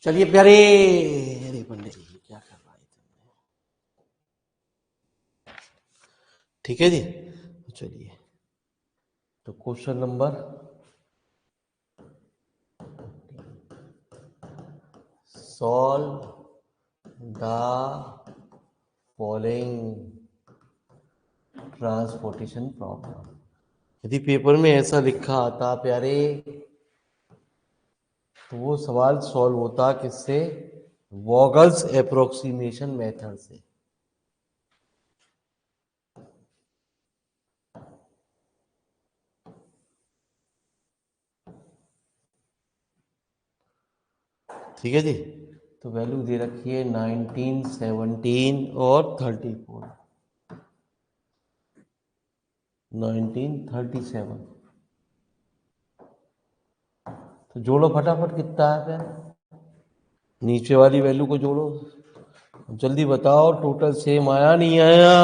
चलिए प्यारे, अरे पंडित जी क्या कर रहा है? ठीक है जी, चलिए तो question number solve the following transportation problem. यदि पेपर में ऐसा लिखा आता प्यारे तो वो सवाल सॉल्व होता किससे? वॉगल्स अप्रोक्सीमेशन मेथड से। ठीक है जी, तो वैल्यू दे रखी है 19, 17 और 34। 1937। तो जोड़ो फटाफट, कितना है फिर? नीचे वाली वैल्यू को जोड़ो, जल्दी बताओ टोटल सेम आया नहीं आया?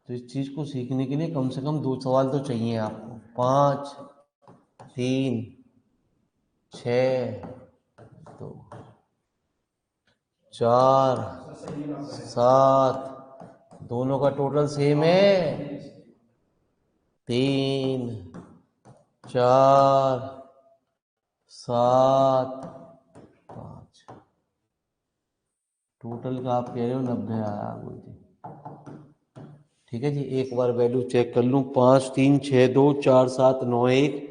तो इस चीज को सीखने के लिए कम से कम 2 सवाल तो चाहिए आपको। 5, 3, 6, 2, 4, 7, दोनों का टोटल सेम है। 3, 4, 7, 5, टोटल का आप कह रहे हो 90 आया मुझे। ठीक है जी, एक बार वैल्यू चेक कर लूँ। 5, 3, 6, 2, 4, 7, 9, 1,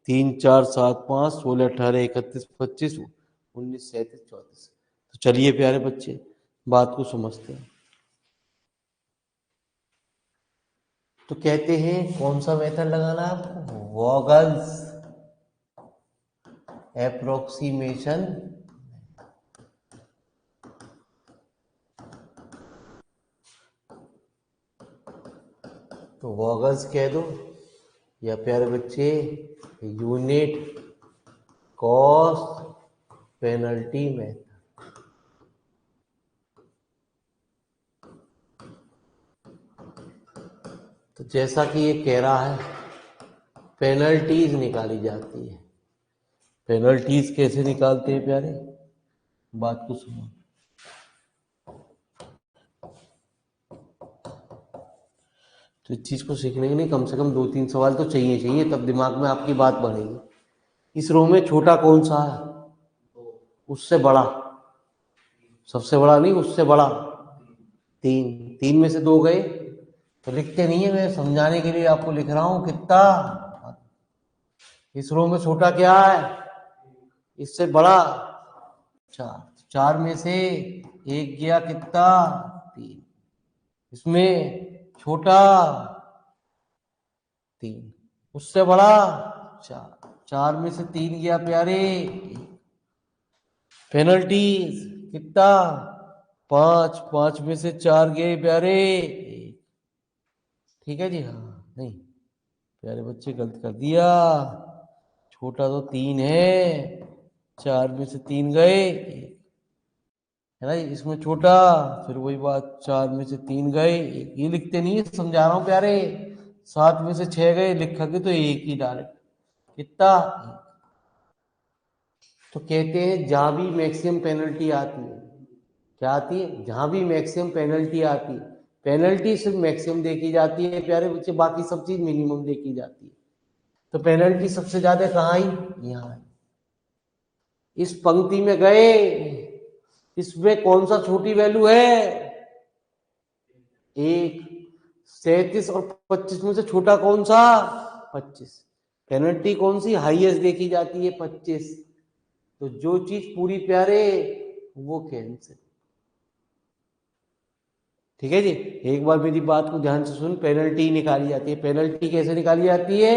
3, 4, 7, 5, 16, 18, 31, 25, 19, 37, 34। तो चलिए प्यारे बच्चे, बात को समझते हैं। तो कहते हैं कौन सा मेथड लगाना है आपको? Vogel's approximation. तो वॉगल्स कह दो या प्यारे बच्चे यूनिट कॉस्ट पेनल्टी मेथड। तो जैसा कि ये कह रहा है पेनल्टीज निकाली जाती है। पेनल्टीज कैसे निकालते हैं प्यारे? बात को सुनो। तो इस चीज को सीखने के लिए कम से कम 2-3 सवाल तो चाहिए, तब दिमाग में आपकी बात बढ़ेगी। इस रो में छोटा कौन सा है? उससे बड़ा, सबसे बड़ा नहीं, उससे बड़ा 3। 3 में से 2 गए तो लिखते नहीं है, मैं समझाने के लिए आपको लिख रहा हूं कितना। इस रो में छोटा क्या है? इससे बड़ा 4। 4 में से 1 गया कितना? 3। इसमें छोटा 3, उससे बड़ा 4। 4 में से 3 गया प्यारे। पेनल्टी कितना? 5। 5 में से 4 गए प्यारे। ठीक है जी, हाँ नहीं प्यारे बच्चे गलत कर दिया। छोटा तो 3 है, 4 में से 3 गए, है ना। इसमें छोटा, फिर वही बात, 4 में से 3 गए, ये लिखते नहीं है, समझा रहा हूं प्यारे। 7 में से 6 गए, लिखा के तो एक ही डायरेक्ट कितना। तो कहते हैं जहां भी मैक्सिमम पेनल्टी आती है, क्या आती है? जहां भी मैक्सिमम पेनल्टी आती है, पेनल्टी सिर्फ मैक्सिमम देखी जाती है प्यारे बच्चे, बाकी सब चीज मिनिमम देखी जाती है। तो पेनल्टी सबसे ज्यादा कहाँ आई? यहाँ आई। इस पंक्ति में गए, इसमें कौन सा छोटी वैल्यू है? 1। 37 और 25 में से छोटा कौन सा? 25। पेनल्टी कौन सी हाईएस्ट देखी जाती है? 25। तो जो चीज पूरी प्यारे वो कैंसिल। ठीक है जी, एक बार मेरी बात को ध्यान से सुन। पेनल्टी निकाली जाती है। पेनल्टी कैसे निकाली जाती है?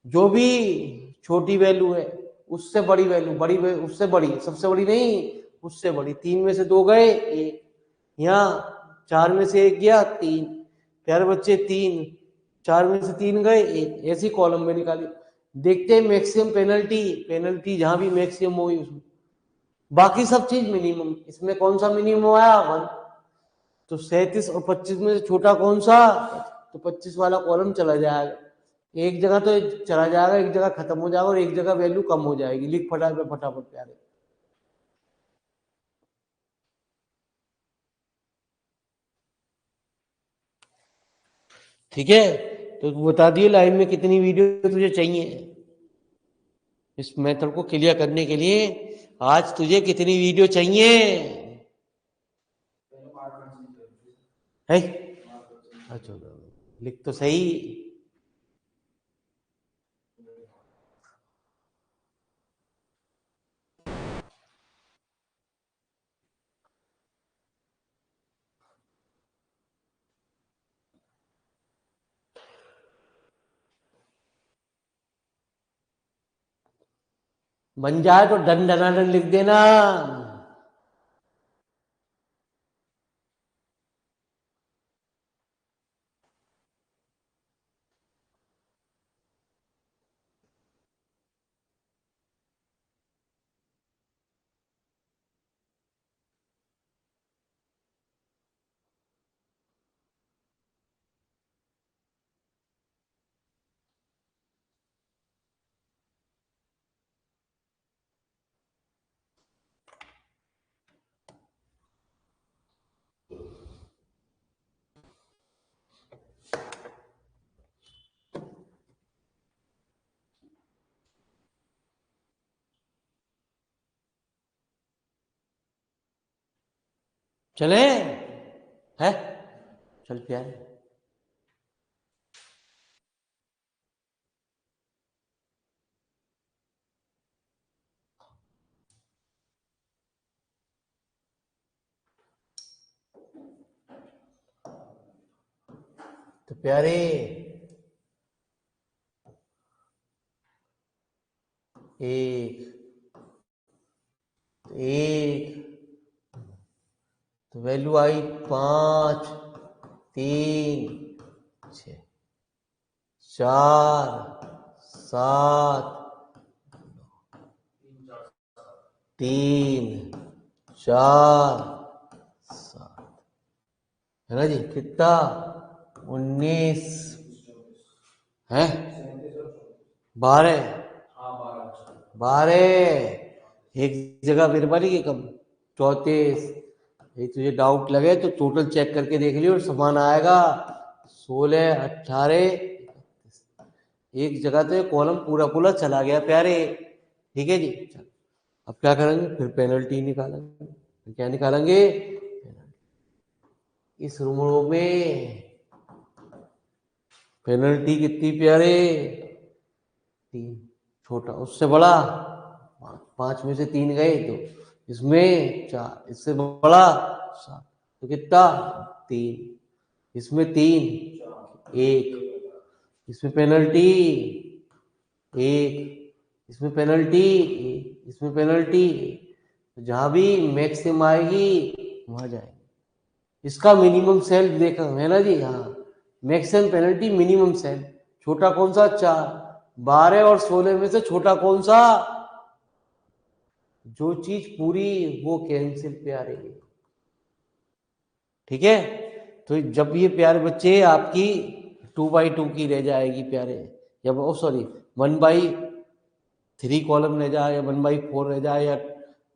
जो भी छोटी वैल्यू है उससे बड़ी वैल्यू, उससे बड़ी, सबसे बड़ी नहीं, उससे बड़ी। 3 में से 2 गए, 1। यहाँ 4 में से 1 गया, 3। प्यारे बच्चे 3, 4 में से 3 गए, 1। ऐसी कॉलम में निकाली। देखते हैं मैक्सिमम पेनल्टी। पेनल्टी जहां भी मैक्सिमम हुई उसमें, बाकी सब चीज मिनिमम। इसमें कौन सा मिनिमम आया? 1। तो 37 और 25 में से छोटा कौन सा? तो 25 वाला कॉलम चला जाएगा। एक जगह तो चला जाएगा, एक जगह खत्म हो जाएगा और एक जगह वैल्यू कम हो जाएगी। लिख फटाफट फटाफट प्यारे। ठीक है, तो बता दिए लाइव में कितनी वीडियो तुझे चाहिए इस मेथड को क्लियर करने के लिए। आज तुझे कितनी वीडियो चाहिए है? अच्छा लिख तो सही। बन जाए तो डन डनाडन लिख देना। चले है, चल प्यारे। तो प्यारे एक एक तो वैल्यू आई 5, 3, 6, 4, 7, 3, 4, 7, है ना जी? कितना? 19 है, 12, 12 एक जगह फिर बनेगी कम, 34। ये तुझे डाउट लगे तो टोटल चेक करके देख लियो, समान आएगा 16, 18। एक जगह तो ये कॉलम पूरा पूरा चला गया प्यारे। ठीक है जी, चल अब क्या करेंगे, फिर पेनल्टी निकालेंगे। फिर क्या निकालेंगे? इस रो में पेनल्टी कितनी प्यारे? 3, छोटा उससे बड़ा 5 में से 3 गए तो इसमें 4, इससे बड़ा 7, तो कितना? 3, इसमें 3, 1, इसमें पेनल्टी 1, इसमें पेनल्टी 1, इसमें पेनल्टी 1। तो जहां भी मैक्सिमम आएगी वहां जाएगी। इसका मिनिमम सेल देखा है ना जी? हाँ, मैक्सिमम पेनल्टी मिनिमम सेल छोटा कौन सा? 4, 12 और 16 में से छोटा कौन सा? जो चीज पूरी वो कैंसिल पे आ रही है। ठीक है, तो जब ये प्यारे बच्चे आपकी 2x2 की रह जाएगी प्यारे, जब ओ सॉरी 1/3 कॉलम रह जाए या 1/4 रह जाए या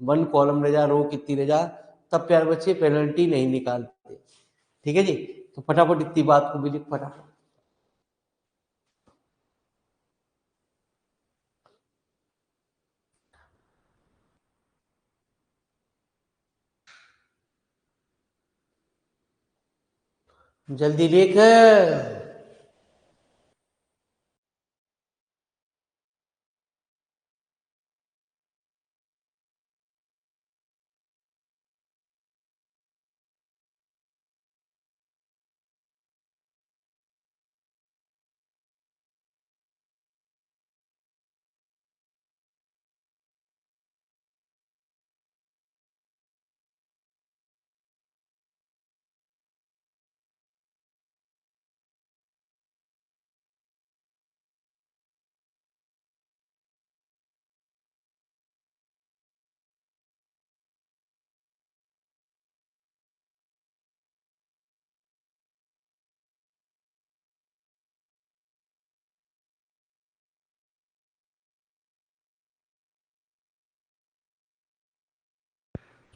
1 कॉलम रह जाए, रो कितनी रह जाए, तब प्यारे बच्चे पेनल्टी नहीं निकालते। ठीक है जी, तो फटाफट इतनी बात को भी लिख फटाफट। जल्दी लिख।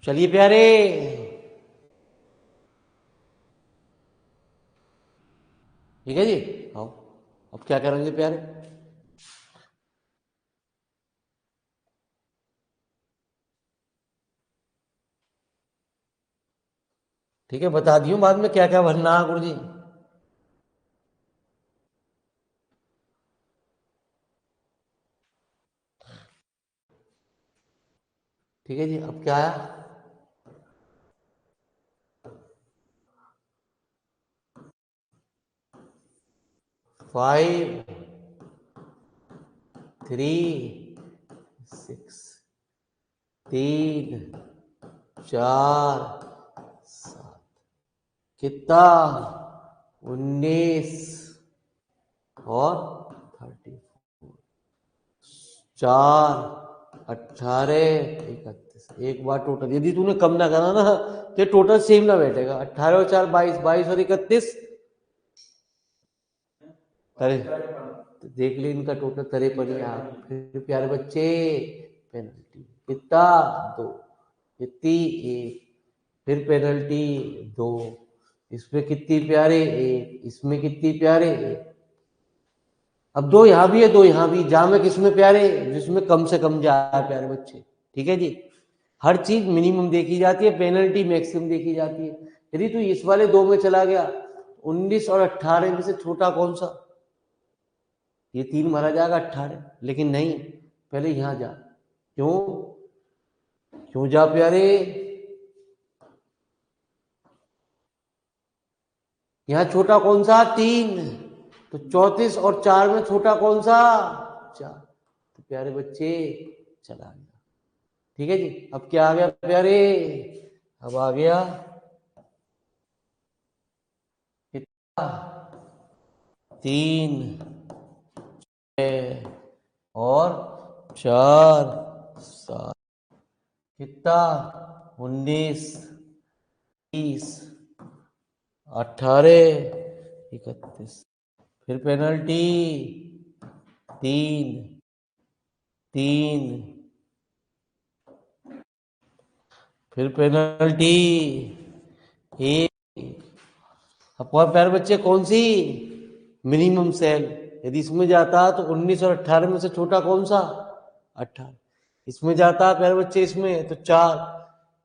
चलिए प्यारे, ठीक है जी। आओ, अब क्या करेंगे प्यारे? ठीक है, बता दियो बाद में क्या क्या भरना है गुरु जी। ठीक है जी, अब क्या आया? 5, 3, 6, 3, 4, 7, कितना? 19 और 30, 4, 18, 31। एक बार टोटल यदि तूने कम ना करा ना तो टोटल सेम ना बैठेगा। 18 और 4 22, 22 और 31। अरे तो देख ले इनका टोटल तरे पर ही आप। फिर प्यारे बच्चे, पेनल्टी कितना? 2। कितनी? 1। फिर पेनल्टी 2। इसमें कितनी प्यारे? 1। इसमें कितनी प्यारे? 1। अब 2 यहां भी है, 2 यहां भी। जा में किसमें प्यारे? जिसमें कम से कम जाए प्यारे बच्चे। ठीक है जी, हर चीज मिनिमम देखी जाती है, पेनल्टी मैक्सिमम देखी जाती है। यदि तू इस वाले 2 में चला गया, 19 और 18 में से छोटा कौन सा? ये 3 मारा जाएगा 18, लेकिन नहीं, पहले यहां जा। क्यों? क्यों जा प्यारे? यहां छोटा कौन सा? 3। तो 34 और 4 में छोटा कौन सा? 4। तो प्यारे बच्चे चला गया। ठीक है जी, अब क्या आ गया प्यारे? अब आ गया कितना? 3 और 4, 7, कितना? 19, 30, 18, 31। फिर पेनल्टी 3, 3। फिर पेनल्टी 1। अब और प्यारे बच्चे कौन सी? Minimum cell. यदि इसमें जाता तो 19 और 18 में से छोटा कौन सा? 18। इसमें जाता प्यारे बच्चे इसमें तो 4।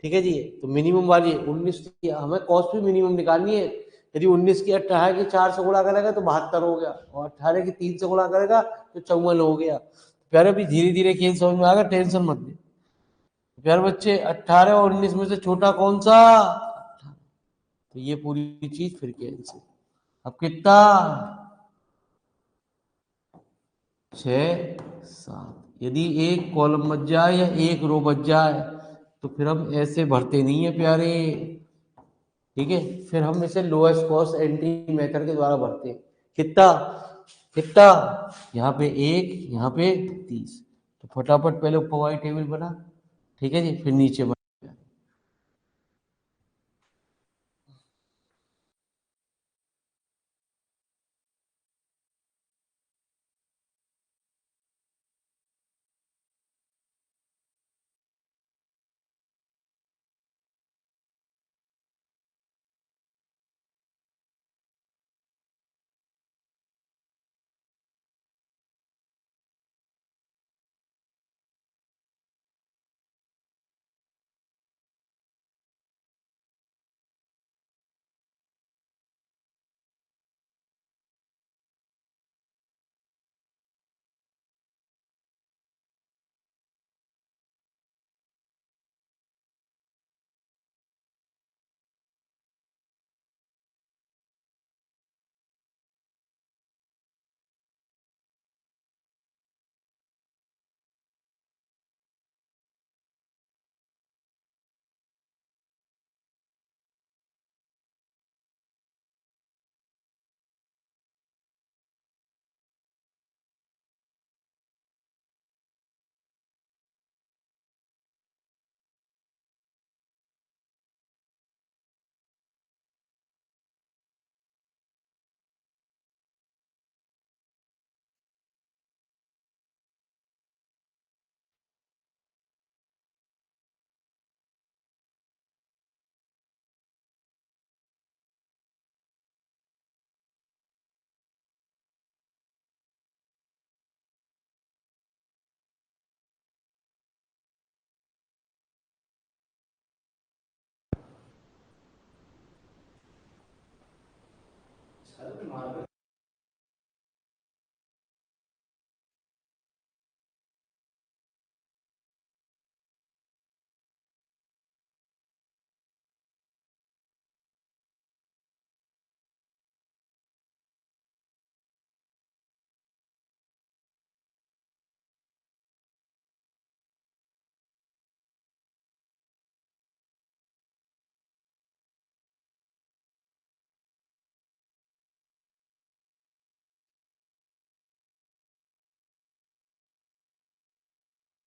ठीक है जी, तो मिनिमम वाली 19 की हमें कॉस्ट भी मिनिमम निकालनी है। यदि 19 की 18 की 4 से गुणा करेगा तो 72 हो गया, और 18 की 3 से गुणा करेगा तो 54 हो गया। प्यारे अभी धीरे धीरे खेल समझ में आएगा, टेंशन मत ले। प्यारे बच्चे 18 और 19 में से छोटा कौन सा? तो ये पूरी चीज फिर कैंसिल। अब कितना? 6, 7। यदि एक कॉलम बच जाए या एक रो बच जाए तो फिर हम ऐसे भरते नहीं है प्यारे। ठीक है, फिर हम इसे लोएस्ट कॉस्ट एंट्री मेथड के द्वारा भरते हैं। कितना? कितना? यहाँ पे 1, यहाँ पे 30। तो फटाफट पहले ऊपर वाली टेबल बना। ठीक है जी, फिर नीचे बना।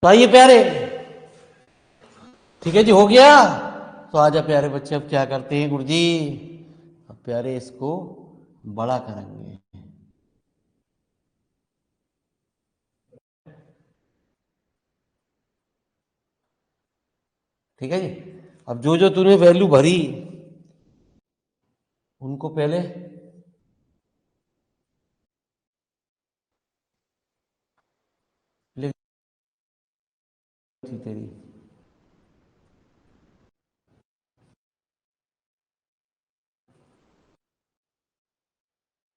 तो आइए प्यारे, ठीक है जी, हो गया। तो आजा प्यारे बच्चे, अब क्या करते हैं गुरुजी, अब प्यारे इसको बड़ा करेंगे। ठीक है जी। अब जो जो तूने वैल्यू भरी उनको पहले लिख थी तेरी।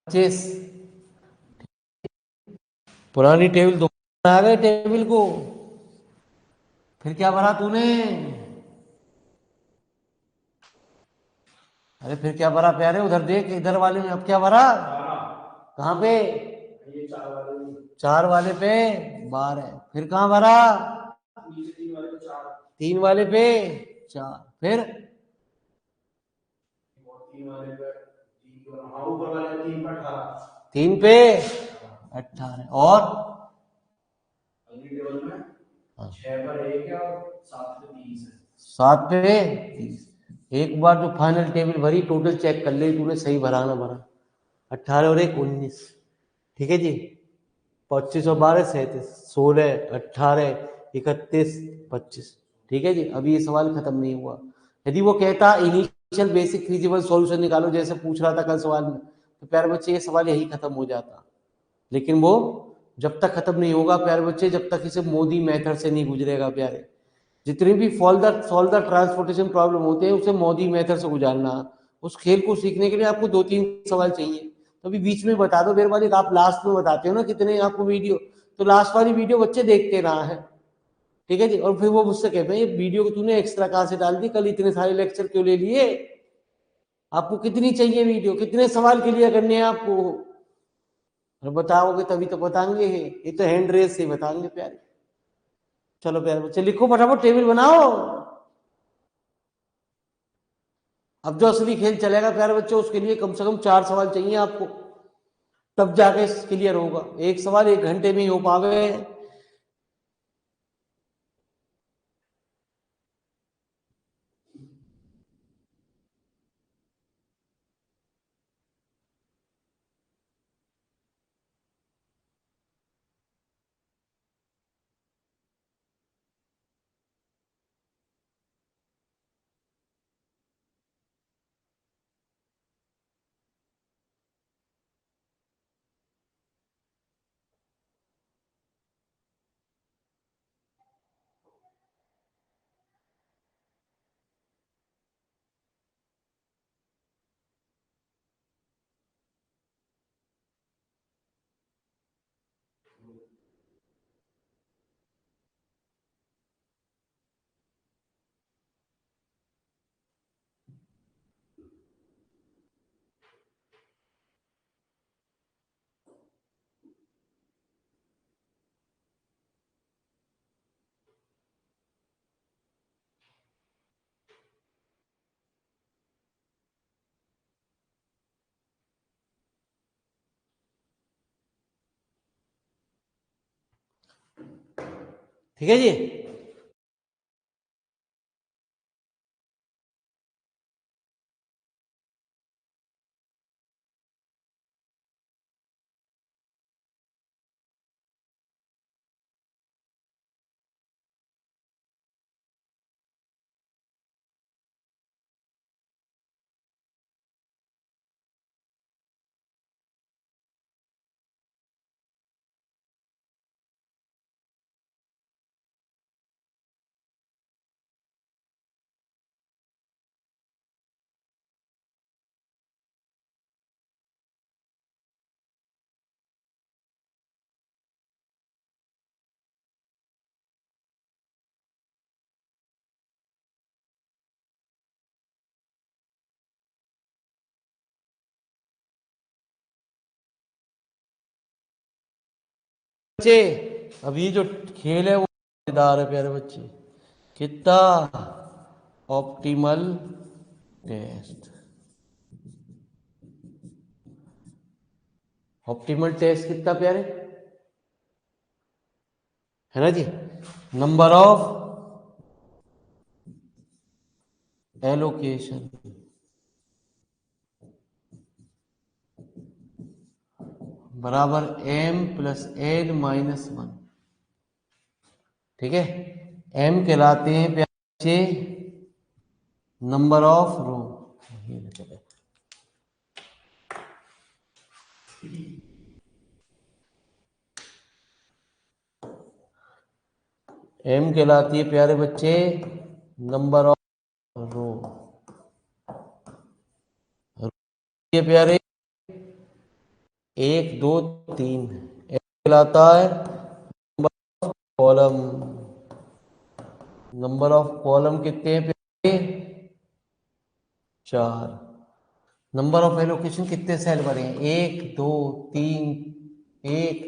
25 पुरानी टेबल दो आ गए टेबल को, फिर क्या भरा तूने? अरे फिर क्या भरा प्यारे, उधर देख, इधर वाले में अब क्या भरा? कहाँ पे? 4 वाले पे 12, फिर कहाँ भरा? 3 वाले पे 4, फिर 3 पे 18, और 6 पर 1 है और 7 पे 30 है। 7 पे 30। एक बार जो फाइनल टेबल भरी टोटल चेक कर ले तूने, सही भरा ना भरा। 18 और 1 19, ठीक है जी। 25 और 12 37, 16 18 31 25, ठीक है जी। अभी ये सवाल खत्म नहीं हुआ। यदि वो कहता इनिशियल बेसिक फिजिबल सॉल्यूशन निकालो जैसे पूछ रहा था कल सवाल में, तो प्यारे बच्चे ये सवाल यही खत्म हो जाता। लेकिन वो जब तक खत्म नहीं होगा प्यारे बच्चे, जब तक इसे मोदी मेथड से नहीं गुजरेगा प्यारे। जितनी भी सॉल्व द ट्रांसपोर्टेशन प्रॉब्लम होते हैं उसे मोदी मेथड से गुजारना। उस खेल को सीखने के लिए आपको 2-3 सवाल चाहिए, तो अभी बीच में बता दो मेरे वाले, आप लास्ट में बताते हो ना कितने आपको वीडियो, तो लास्ट वाली वीडियो बच्चे देखते रहा है, ठीक है जी। और फिर वो मुझसे कहते हैं ये वीडियो को तूने एक्स्ट्रा कहाँ से डाल दी, कल इतने सारे लेक्चर क्यों ले लिए? आपको कितनी चाहिए वीडियो, कितने सवाल क्लियर करने हैं आपको? और बताओगे तभी तो बताएंगे, ये तो हैंड रेस से बताएंगे प्यारे। चलो प्यारे बच्चे लिखो फटाफट, टेबल बनाओ। अब जो असली खेल चलेगा प्यारे बच्चों, उसके लिए कम से कम 4 सवाल चाहिए आपको, तब जाके क्लियर होगा। एक सवाल 1 घंटे में ही हो पावे। ठीक है जी। बच्चे अब ये जो खेल है वो मजेदार है प्यारे बच्चे। कितना ऑप्टिमल टेस्ट, ऑप्टिमल टेस्ट कितना प्यारे है ना जी। नंबर ऑफ एलोकेशन बराबर m प्लस n माइनस 1। ठीक है, m कहलाते हैं बच्चे नंबर ऑफ रो। m कहलाती है प्यारे बच्चे नंबर ऑफ रो। ये प्यारे 1 2 3 कहलाता है number of column. Number of column कितने हैं प्यारे 4। नंबर ऑफ एलोकेशन कितने सेल बने 1 2 3 1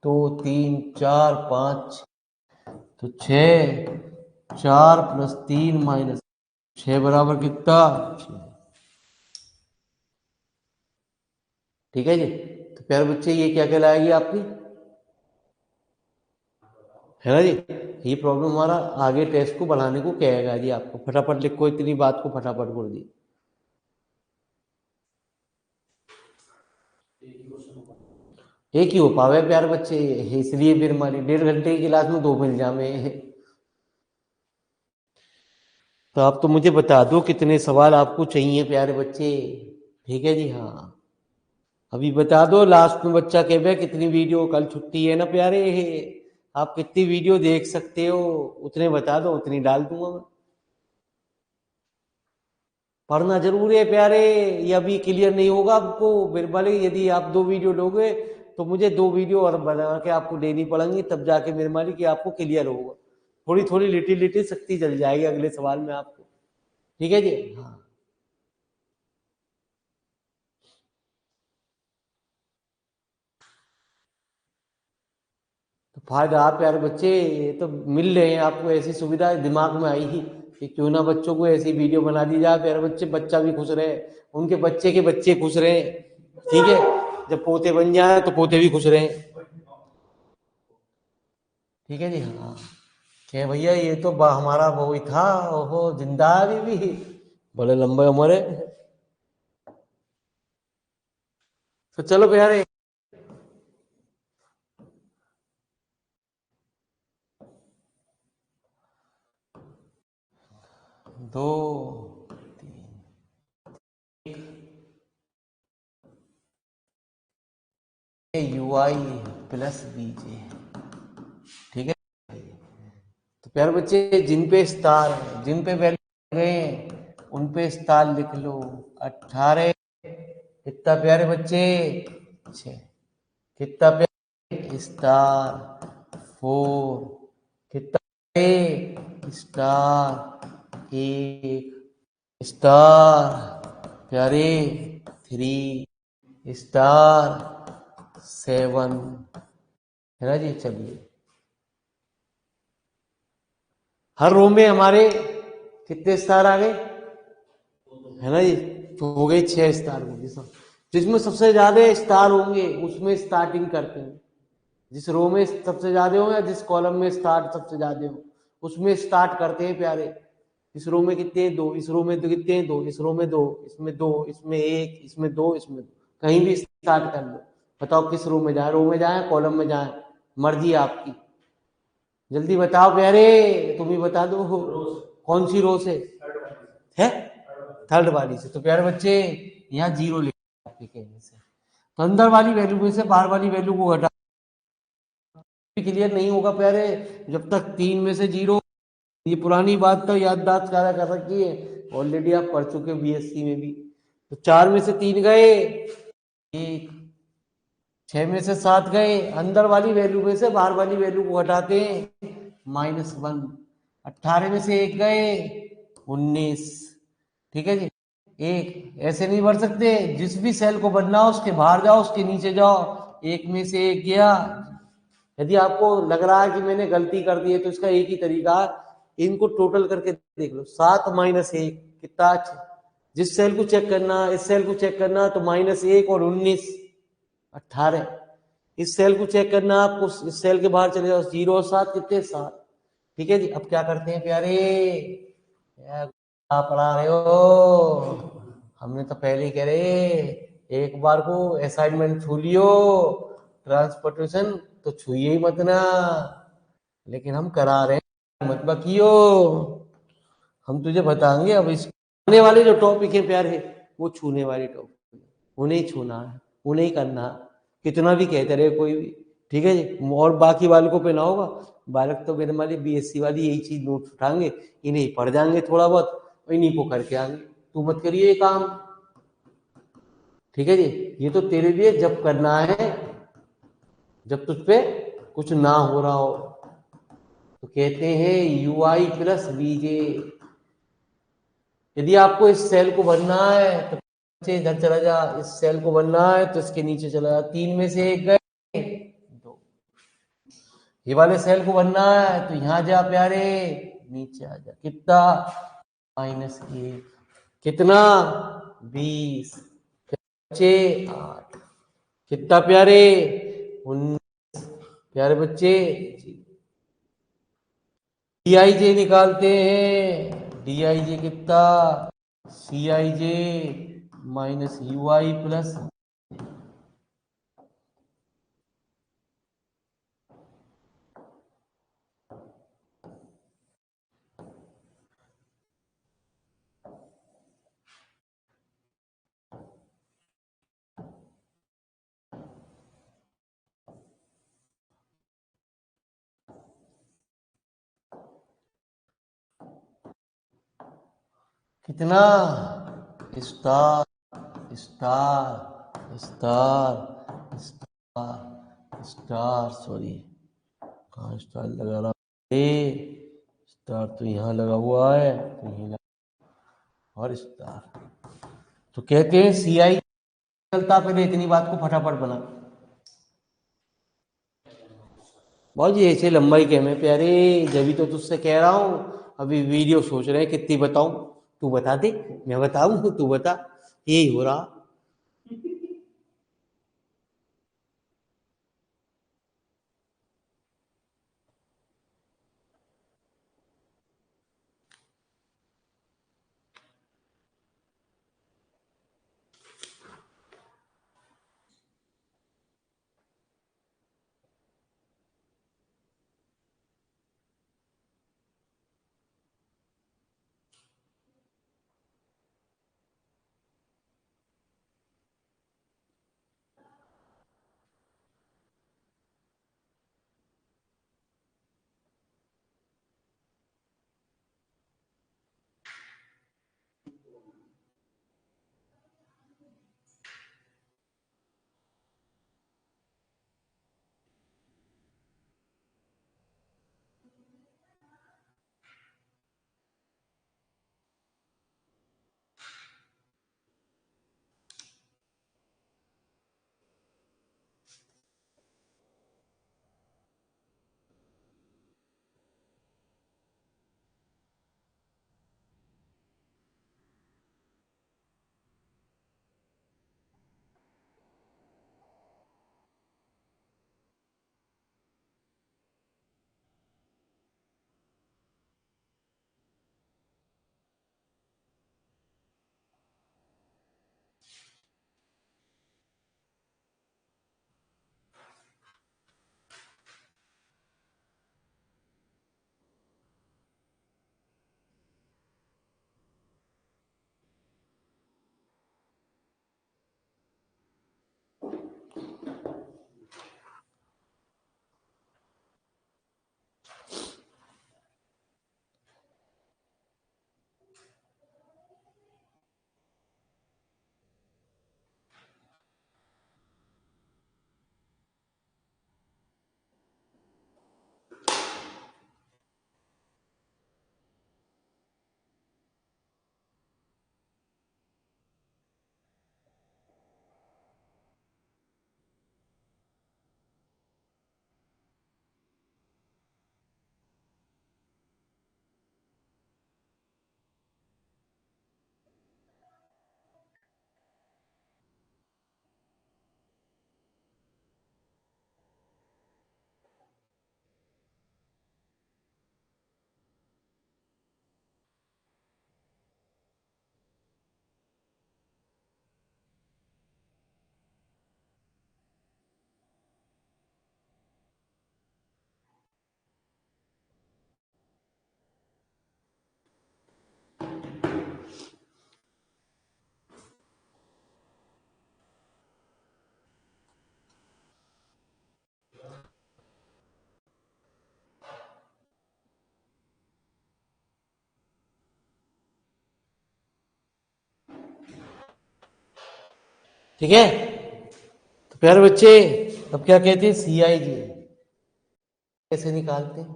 2 3 4 5 तो 6 4 प्लस 3 माइनस 6 बराबर कितना 6। ठीक है जी। तो प्यारे बच्चे ये क्या कहलाएगी आपकी है ना जी। ये प्रॉब्लम हमारा आगे टेस्ट को बढ़ाने को कहेगा जी। आपको फटाफट लिखो, इतनी बात को फटाफट बोल दी। एक ही हो पावे प्यारे बच्चे, इसलिए फिर हमारी 1.5 घंटे की क्लास में 2 मिल जामे। तो आप तो मुझे बता दो कितने सवाल आपको चाहिए प्यारे बच्चे। ठीक है जी। हाँ अभी बता दो, लास्ट में बच्चा कहे कितनी वीडियो, कल छुट्टी है ना प्यारे, आप कितनी वीडियो देख सकते हो उतने बता दो, उतनी डाल दूंगा मैं। पढ़ना जरूर है प्यारे, ये अभी क्लियर नहीं होगा आपको बिरबल। यदि आप 2 वीडियो लोगे तो मुझे 2 वीडियो और बना के आपको देनी पड़ेंगी, तब जाके मेरे मालिक कि आपको क्लियर होगा। थोड़ी थोड़ी लिटिल लिटिल शक्ति चल जाएगी अगले सवाल में आपको। ठीक है जी। हाँ तो फायदा आप प्यारे बच्चे, ये तो मिल रहे हैं आपको, ऐसी सुविधा दिमाग में आई ही कि क्यों ना बच्चों को ऐसी वीडियो बना दी जाए प्यारे बच्चे, बच्चा भी खुश रहे, उनके बच्चे के बच्चे खुश रहे। ठीक है, जब पोते बन जाए तो पोते भी खुश रहे। ठीक है जी। हाँ क्या भैया, ये तो हमारा वो ही था, ओहो जिंदा अभी भी, बड़े लंबे उम्र है। तो चलो प्यारे, 2 यू आई प्लस बीजे। ठीक है, तो प्यारे बच्चे जिन पे स्टार है, जिन पे वैल्यू गए उन पे स्टार लिख लो। 18 कितना प्यारे बच्चे 6 कितना प्यारे स्टार 4 कितना स्टार 1 स्टार प्यारे 3 स्टार 7 है ना जी। चलिए हर रो में हमारे कितने स्टार आ गए है ना जी, तो हो गए 6 स्टार होंगे सब। जिसमें सबसे ज्यादा स्टार होंगे उसमें स्टार्टिंग करते हैं। जिस रो में सबसे ज्यादा हो या जिस कॉलम में स्टार सबसे ज्यादा हो उसमें स्टार्ट करते हैं प्यारे। इस रो में कितने 2, इस रो में तो कितने 2, इस रो में 2, इसमें 2, इसमें 1, इसमें 2, इसमें 2, कहीं भी स्टार्ट कर लो। बताओ किस रो में जाए, रो में जाए कॉलम में जाए, मर्जी आपकी। जल्दी बताओ प्यारे, तुम ही बता दो कौन सी रो से है, थर्ड वाली से। तो प्यारे बच्चे यहाँ 0 लिखा आपके कहने से, तो अंदर वाली वैल्यू में से बाहर वाली वैल्यू को घटा। क्लियर नहीं होगा प्यारे जब तक 3 में से 0, ये पुरानी बात तो याददाश्त कर रखी है, ऑलरेडी आप पढ़ चुके हो बीएससी में भी। तो 4 में से 3 गए 1, 6 में से 7 गए, अंदर वाली वैल्यू में से बाहर वाली वैल्यू को घटाते हैं -1। 18 में से 1 गए 19। ठीक है जी। एक ऐसे नहीं बढ़ सकते, जिस भी सेल को बढ़ना हो उसके बाहर जाओ उसके नीचे जाओ, एक में से एक गया। यदि आपको लग रहा है कि मैंने गलती कर दी है तो इसका एक ही तरीका है, इनको टोटल करके देख लो। 7 माइनस 1 कितना? जिस सेल को चेक करना, इस सेल को चेक करना तो -1 और 19 18। इस सेल को चेक करना आपको, इस सेल के बाहर चले जाओ, 0 और 7 कितने? 7। ठीक है जी। अब क्या करते हैं प्यारे, आप पढ़ा रहे हो, हमने तो पहले ही कह रहे एक बार को असाइनमेंट छू लियो, ट्रांसपोर्टेशन तो छुइए ही मत ना, लेकिन हम करा रहे हैं, मत बकियो। हम तुझे बताएंगे अब इस आने वाले जो टॉपिक है प्यारे, वो छूने वाले टॉपिक, उन्हें ही छूना है, उन्हें ही करना, कितना भी कहते रहे कोई भी। ठीक है जी। और बाकी वालों को पे ना होगा, बालक तो मेरे वाले बीएससी वाली यही चीज नोट उठाएंगे, इन्हें पढ़ जाएंगे थोड़ा बहुत, इन्हीं को करके आएंगे। तू मत करिए ये काम। ठीक है जी। ये तो तेरे लिए जब करना है, जब तुझ पे कुछ ना हो रहा हो। तो कहते हैं UI प्लस बीजे। यदि आपको इस सेल को भरना है तो इधर चला जा, इस सेल को भरना है तो इसके नीचे चला जा, 3 में से 1 गए 2। ये वाले सेल को भरना है तो यहां जा प्यारे, नीचे आ जा, कितना? -1 कितना? 20 बच्चे 8 कितना प्यारे? 19 प्यारे बच्चे। DIJ निकालते हैं, DIJ कितना? CIJ minus UI plus. कितना? Star star star star star, sorry कहाँ स्टार लगा रहा स्टार तो यहाँ लगा हुआ है, तो यहीं लगा, और स्टार। तो कहते हैं CI चलता, पहले इतनी बात को फटाफट बना। बहुत जी ऐसे लंबाई के में प्यारे, जब भी तो तुझसे कह रहा हूँ, अभी वीडियो सोच रहे हैं कितनी बताऊं, तू बता दे, मैं बताऊं तू बता, यही हो रहा। ठीक है। तो प्यारे बच्चे, अब क्या कहते हैं, CIJ कैसे निकालते हैं?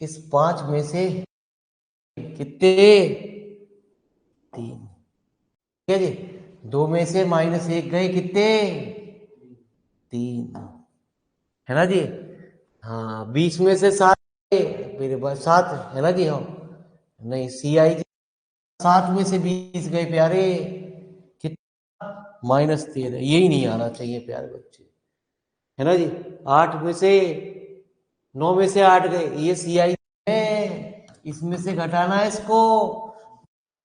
इस 5 में से कितने? 3। ठीक है जी। 2 में से -1 गए, कितने? 3, है ना जी। हाँ, 20 में से 7 मेरे पास 7 है ना जी। हाँ, नहीं, CIJ 7 में से 20 गए प्यारे, कितना? -13। यही नहीं आना चाहिए प्यारे बच्चे, है ना जी। 8 में से 9 में से 8 गए, ये CIJ है, इसमें से घटाना है इसको।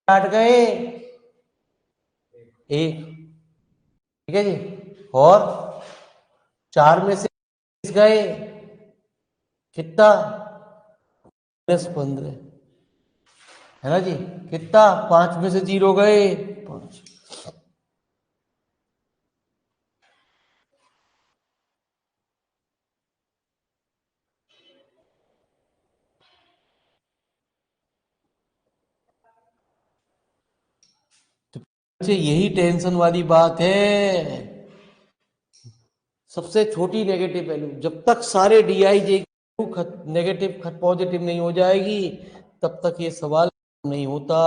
8 गए, 1। ठीक है जी। और 4 में से 20 गए, कितना? -15, है ना जी। कितना? 5 में से 0 गए, 5। तो बच्चे, यही टेंशन वाली बात है। सबसे छोटी नेगेटिव वैल्यू, जब तक सारे DIJ नेगेटिव पॉजिटिव नहीं हो जाएगी, तब तक ये सवाल नहीं होता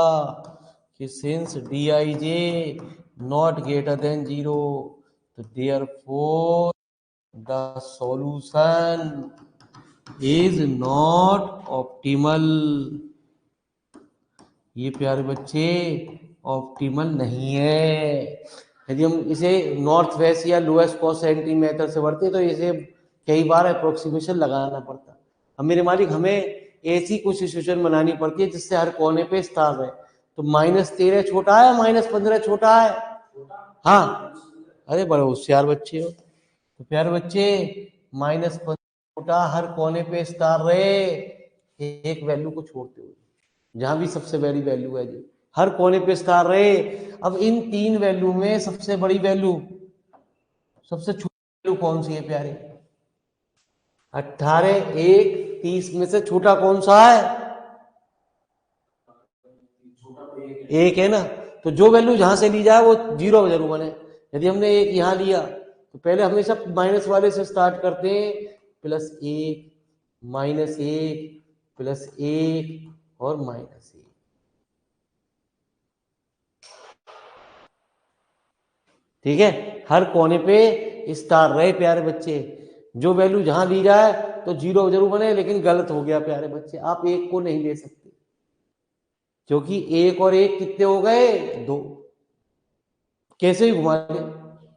कि since DIJ not greater than 0, तो therefore the solution is not optimal. ये प्यारे बच्चे ऑप्टिमल नहीं है। यदि हम इसे नॉर्थ वेस्ट या लोएस्ट कॉस्ट एंट्री मेथड से बढ़ते तो इसे कई बार अप्रोक्सीमेशन लगाना पड़ता। अब मेरे मालिक, हमें ऐसी कुछ सिचुएशन बनानी पड़ती है जिससे हर कोने पे स्टार रहे। तो -13 छोटा है, -15 छोटा है? हाँ, अरे बड़े होशियार बच्चे हो। तो प्यारे बच्चे, -15 छोटा, हर कोने पे स्टार रहे, एक वैल्यू को छोड़ते हुए, जहां भी सबसे बड़ी वैल्यू है जी, हर कोने पे स्टार रहे। अब इन 3 वैल्यू में सबसे बड़ी वैल्यू, सबसे छोटी वैल्यू कौन सी है प्यारे? 18, 1, 30 में से छोटा कौन सा है? 1 है ना। तो जो वैल्यू जहां से ली जाए वो 0 जरूर बने। यदि हमने 1 यहां लिया, तो पहले हमेशा माइनस वाले से स्टार्ट करते हैं। +1, -1, +1 और -1। ठीक है, हर कोने पे स्टार रहे प्यारे बच्चे। जो वैल्यू जहां ली जाए तो 0 जरूर बने, लेकिन गलत हो गया प्यारे बच्चे, आप 1 को नहीं ले सकते, क्योंकि 1 और 1 कितने हो गए? 2। कैसे भी घुमा ले,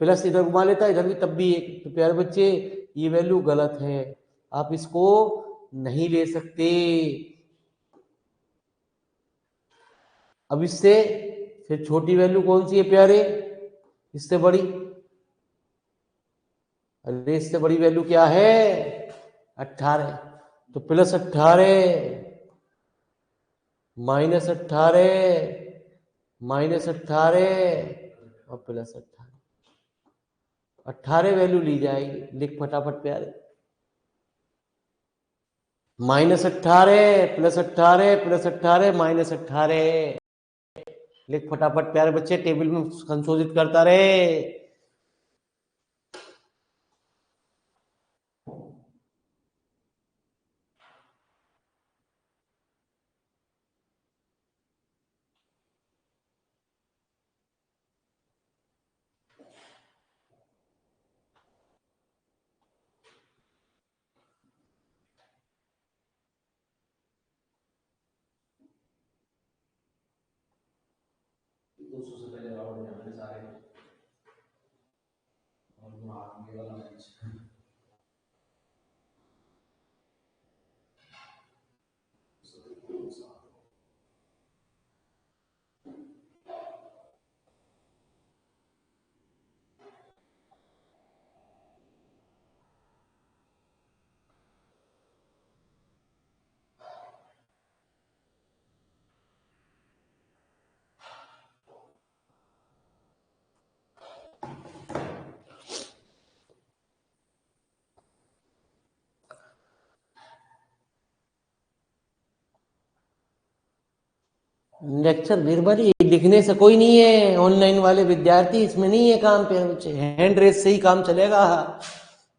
प्लस इधर घुमा लेता इधर भी, तब भी 1। तो प्यारे बच्चे, ये वैल्यू गलत है, आप इसको नहीं ले सकते। अब इससे फिर छोटी वैल्यू कौन सी है प्यारे, इससे बड़ी? अरे इससे बड़ी वैल्यू क्या है? 18। तो +18, -18, -18 और +18, 18 वैल्यू ली जाएगी। लिख फटाफट प्यारे, -18, +18, +18, -18। लिख फटाफट प्यारे बच्चे, टेबल में संशोधित करता रहे। लेक्चर निर्भर ही लिखने से कोई नहीं है, ऑनलाइन वाले विद्यार्थी इसमें नहीं है काम। प्यारे बच्चे हैंड रेस से ही काम चलेगा।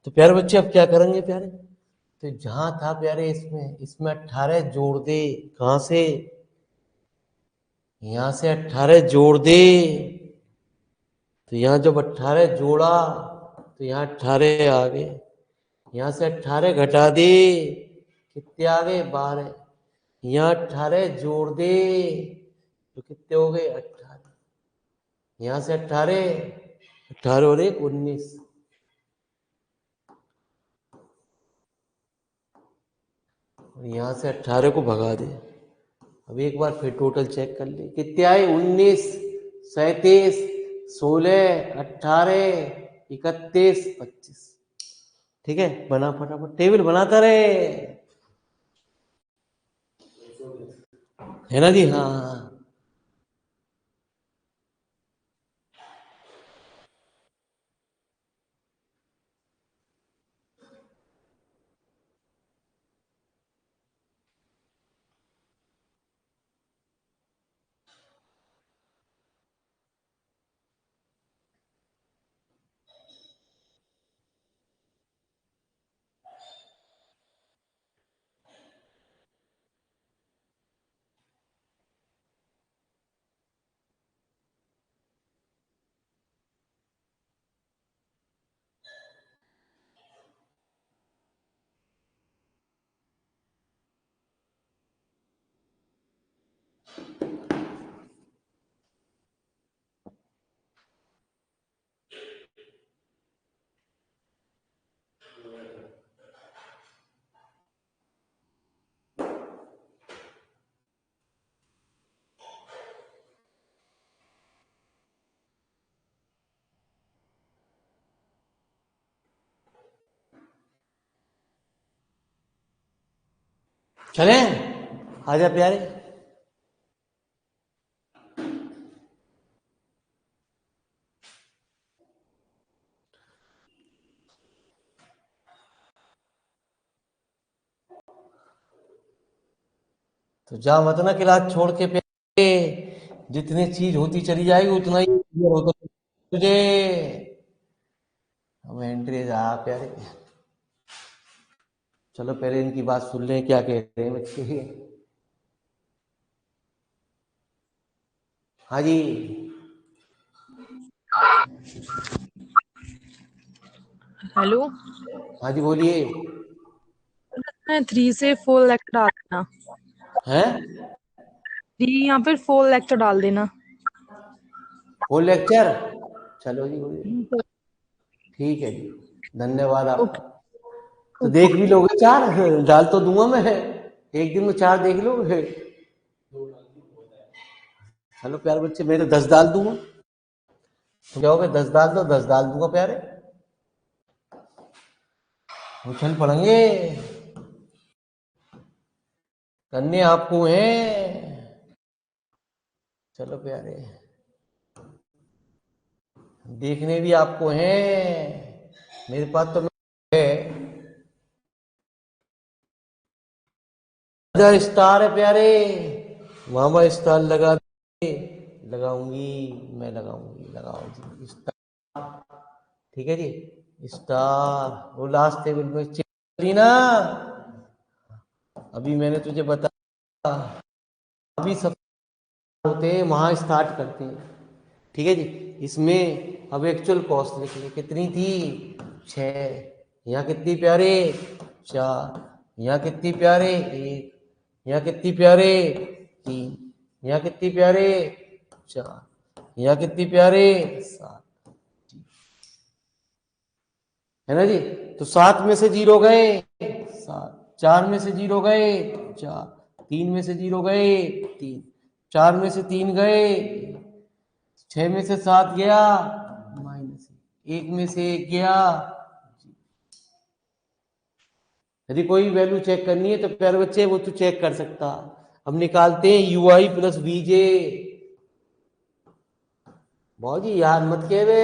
तो प्यारे बच्चे अब क्या करेंगे प्यारे, तो जहां था प्यारे इसमें 18 जोड़ दे। कहां से, यहां से 18 जोड़ दे। तो यहां जब 18 जोड़ा तो यहाँ 18 आ गए। यहां से 18 घटा दे, कितने आ गए 12। यहाँ 18 जोड़ दे तो कितने हो गए 18। यहां से 18 और 1 19। और यहां से 18 को भगा दे। अब एक बार फिर टोटल चेक कर ले, कितने आए 19 37 16 18 31 25। ठीक है, बना फटाफट टेबल बनाता रहे, है ना जी। हाँ हाँ चले, आजा प्यारे। तो जा मत ना क्लास छोड़ के प्यारे, जितनी चीज होती चली जाएगी उतना ही clear होता तुझे। अब एंट्री जा प्यारे, चलो पहले इनकी बात सुन लें क्या कह रहे हैं बच्चे। हाँ जी। हेलो। हाँ जी बोलिए। 3 से 4 लेक्चर डाल देना। हैं, 3 या फिर 4 लेक्चर डाल देना। फुल लेक्चर, चलो जी बोलिए। तो ठीक है जी, धन्यवाद ओके आपका। तो ओके। देख भी लोगे 4, डाल तो दूंगा मैं, एक दिन में 4 देख लोगे। चलो प्यारे बच्चे, मैं तो 10 डाल दूंगा। तो क्या हो गया, 10 डाल दो, 10 डाल दूंगा प्यारे, उछल पड़ेंगे, करने आपको हैं। चलो प्यारे, देखने भी आपको हैं, मेरे पास तो है। स्टार है प्यारे, मामा स्टार लगा दे, लगाऊंगी, मैं लगाऊंगी, लगाओ जी स्टार। ठीक है जी, स्टार। वो लास्ट टेबल में चेक करी ना, अभी मैंने तुझे बताया, अभी सब होते हैं वहां स्टार्ट करते हैं। ठीक है जी, इसमें अब एक्चुअल कॉस्ट लिख ली, कितनी थी 6। यहाँ कितनी प्यारे 4। यहाँ कितनी प्यारे 1। यहाँ कितनी प्यारे 3। यहाँ कितनी प्यारे 4। यहाँ कितनी प्यारे 7। है ना जी। तो 7 में से 0 गए 7, 4 में से 0 गए 4, 3 में से 0 गए 3, 4 में से 3 गए, 6 में से 7 गया माइनस, 1 में से 1 गया। यदि कोई वैल्यू चेक करनी है तो प्यारे बच्चे वो तो चेक कर सकता। हम निकालते हैं यू आई प्लस बीजे। बहुत जी यार मत कह वे,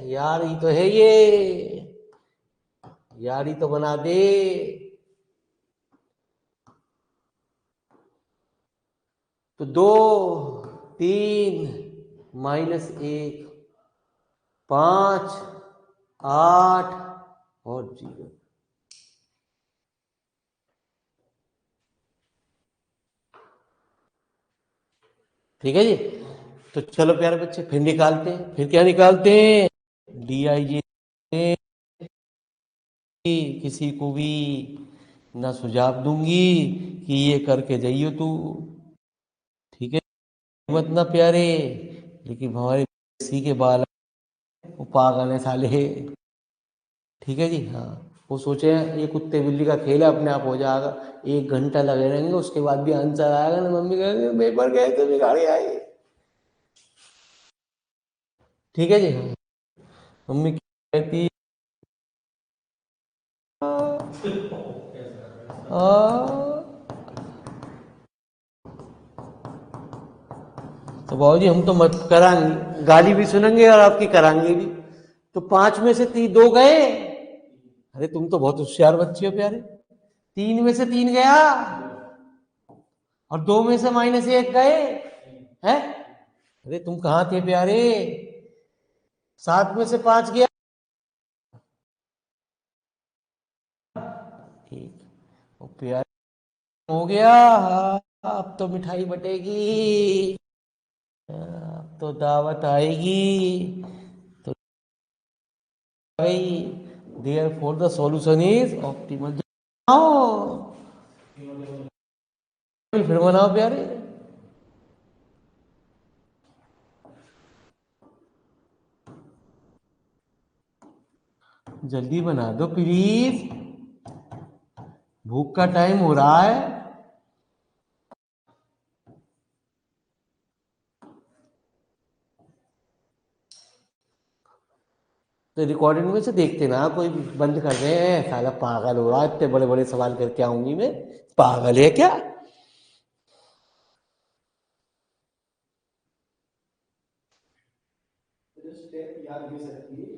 यार ही तो है ये, यार ही तो बना दे। तो 2, 3, -1, 5, 8 और 0। ठीक है जी। तो चलो प्यारे बच्चे, फिर निकालते हैं। फिर क्या निकालते हैं? DIJ। किसी को भी ना सुझाव दूंगी कि ये करके जाइयो तू। ठीक है, मत ना प्यारे। लेकिन हमारे इसी के बाल, वो पागल है साले। ठीक है जी। हाँ, वो सोचे ये कुत्ते बिल्ली का खेल है, अपने आप हो जाएगा। 1 घंटा लगे रहेंगे, उसके बाद भी आंसर आएगा ना। मम्मी कहेंगे पेपर कैसे बिगाड़ी आई। ठीक है जी। हाँ, मम्मी कहती तो बाबूजी हम तो मत कराएंगे, गाली भी सुनेंगे और आपकी कराएंगे भी। तो 5 में से 2 गए। अरे तुम तो बहुत होशियार बच्चे हो प्यारे। 3 में से 3 गया और 2 में से -1 गए हैं। अरे तुम कहाँ थे प्यारे? 7 में से 5 गया। ठीक, वो प्यारे हो गया। हाँ, अब तो मिठाई बटेगी, अब तो दावत आएगी। तो भाई, therefore the solution is optimal. आओ फिर बनाओ प्यारे। जल्दी बना दो प्लीज, भूख का टाइम हो रहा है। तो रिकॉर्डिंग में से देखते ना, कोई बंद कर रहे हैं। साला पागल हो रहा है, इतने बड़े बड़े सवाल करके आऊंगी मैं। पागल है क्या? याद भी सकती है।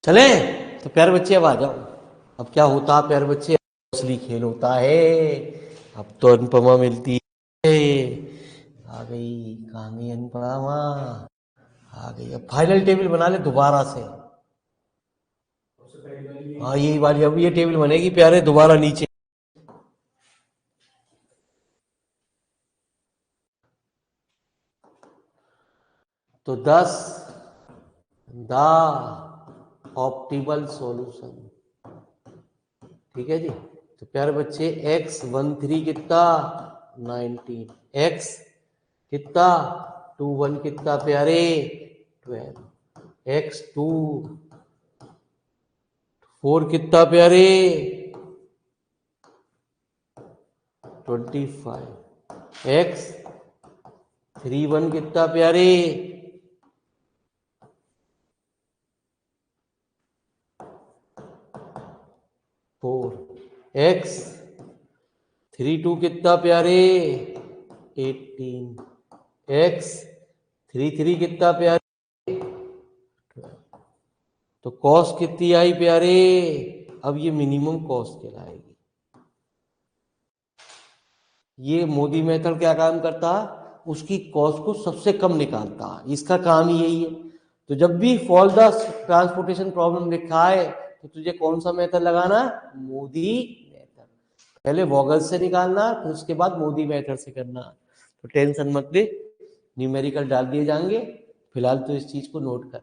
चले तो प्यारे बच्चे अब आ जाओ। अब क्या होता है प्यारे बच्चे, असली खेल होता है। अब तो अनुपमा मिलती है। आ गई, कहाँ गई अनुपमा? आ गई। अब फाइनल टेबल बना ले दोबारा से। हाँ यही वाली, अब ये टेबल बनेगी प्यारे दोबारा नीचे। तो 10 द ऑप्टिमल सॉल्यूशन। ठीक है जी। तो प्यारे बच्चे x13 कितना 19, x कितना 21 कितना प्यारे 12, x24 कितना प्यारे 25, x31 कितना प्यारे 4, x32 कितना प्यारे 18, x33 कितना प्यारे 12। तो कॉस्ट कितनी आई प्यारे? अब ये मिनिमम कॉस्ट कहलाएगी। ये मोदी मेथड क्या काम करता है, उसकी कॉस्ट को सबसे कम निकालता है, इसका काम ही यही है। तो जब भी फॉल्व द ट्रांसपोर्टेशन प्रॉब्लम लिखा है तो तुझे कौन सा मेथड लगाना है? मोदी मेथड। पहले वॉगल से निकालना, फिर उसके बाद मोदी मेथड से करना। तो टेंशन मत ले, न्यूमेरिकल डाल दिए जाएंगे, फिलहाल तो इस चीज को नोट कर।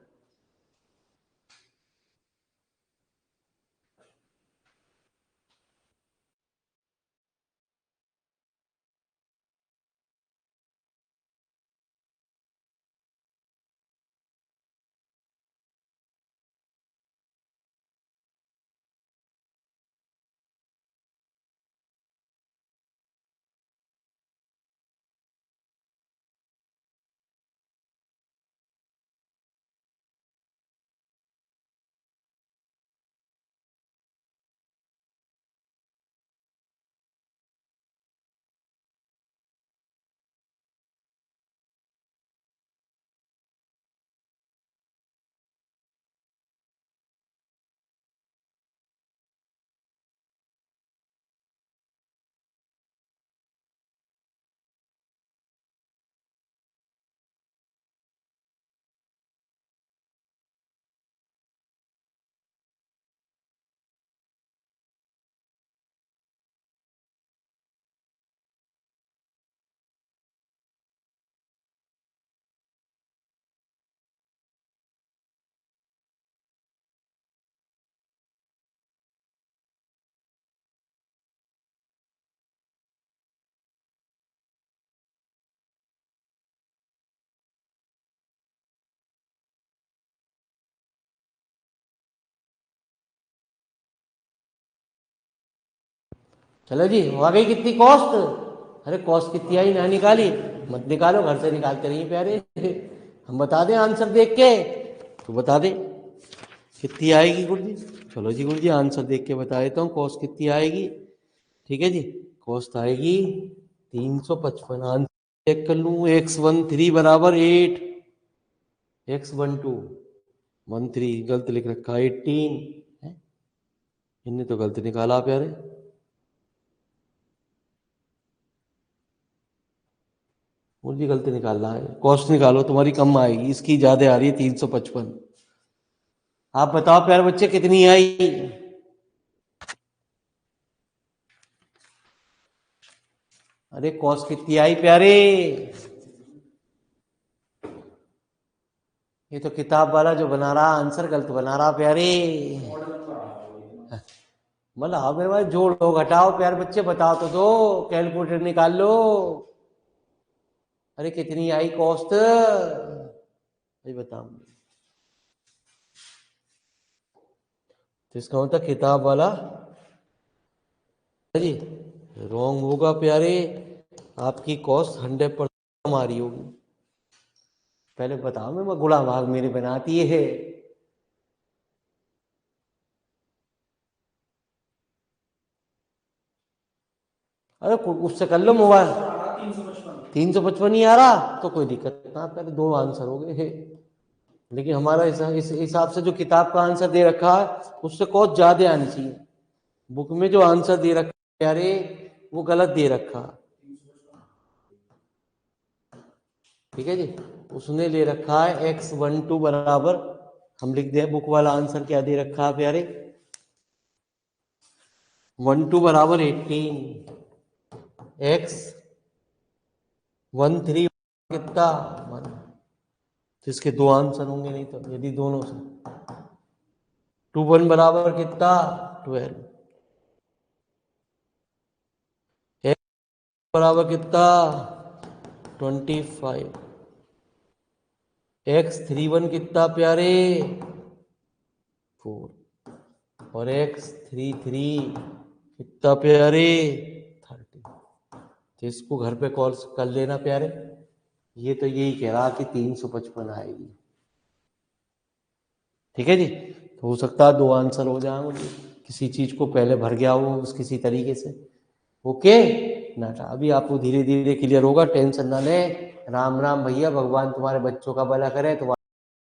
चलो जी, हो आ गई कितनी कॉस्ट? अरे कॉस्ट कितनी आई ना निकाली? मत निकालो, घर से निकालते रहिए प्यारे। हम बता दें आंसर देख के तो बता दे कितनी आएगी गुरु जी। चलो जी गुरु जी, आंसर देख के बता देता हूँ कॉस्ट कितनी आएगी। ठीक है जी, कॉस्ट आएगी 355। आंसर चेक कर लूँ, x13 बराबर 8, x13 गलत लिख रखा 18 है, इनने तो गलत निकाला प्यारे। मुझे गलत निकालना है, कॉस्ट निकालो, तुम्हारी कम आएगी, इसकी ज्यादा आ रही है 355। आप बताओ प्यारे बच्चे कितनी आई? अरे कॉस्ट कितनी आई प्यारे? ये तो किताब वाला जो बना रहा आंसर गलत बना रहा प्यारे। मतलब हाँ मेरे भाई, जोड़ो घटाओ प्यारे बच्चे, बताओ तो दो, कैलकुलेटर निकाल लो। अरे कितनी आई कॉस्ट, भाई बताओ। तो इसका मतलब किताब वाला जी रॉन्ग होगा प्यारे, आपकी कॉस्ट 100% कम आ रही होगी। पहले बताओ, मैं गुड़ा भाग मेरे बनाती है। अरे उससे कर लो मोबाइल। 355 ही आ रहा तो कोई दिक्कत ना, पहले दो आंसर हो गए। लेकिन हमारा इस हिसाब से जो किताब का आंसर दे रखा है उससे कुछ ज्यादा आनी चाहिए। बुक में जो आंसर दे रखा है प्यारे वो गलत दे रखा है, ठीक है जी। उसने ले रखा है x12 बराबर, हम लिख दे बुक वाला आंसर क्या दे रखा है प्यारे, 12 बराबर 18, x13 कितना 1, तो इसके दो आंसर होंगे, नहीं तो यदि दोनों से 21 बराबर कितना 12, x बराबर कितना 25, x31 कितना प्यारे 4, और x33 कितना प्यारे 30। तो इसको घर पे कॉल कर लेना प्यारे। ये तो यही कह रहा कि 355 आएगी, ठीक है जी। तो हो सकता है दो आंसर हो जाए मुझे, किसी चीज को पहले भर गया हो उस किसी तरीके से। ओके ना, अभी आपको धीरे धीरे क्लियर होगा, टेंशन ना ले। राम राम भैया, भगवान तुम्हारे बच्चों का भला करे।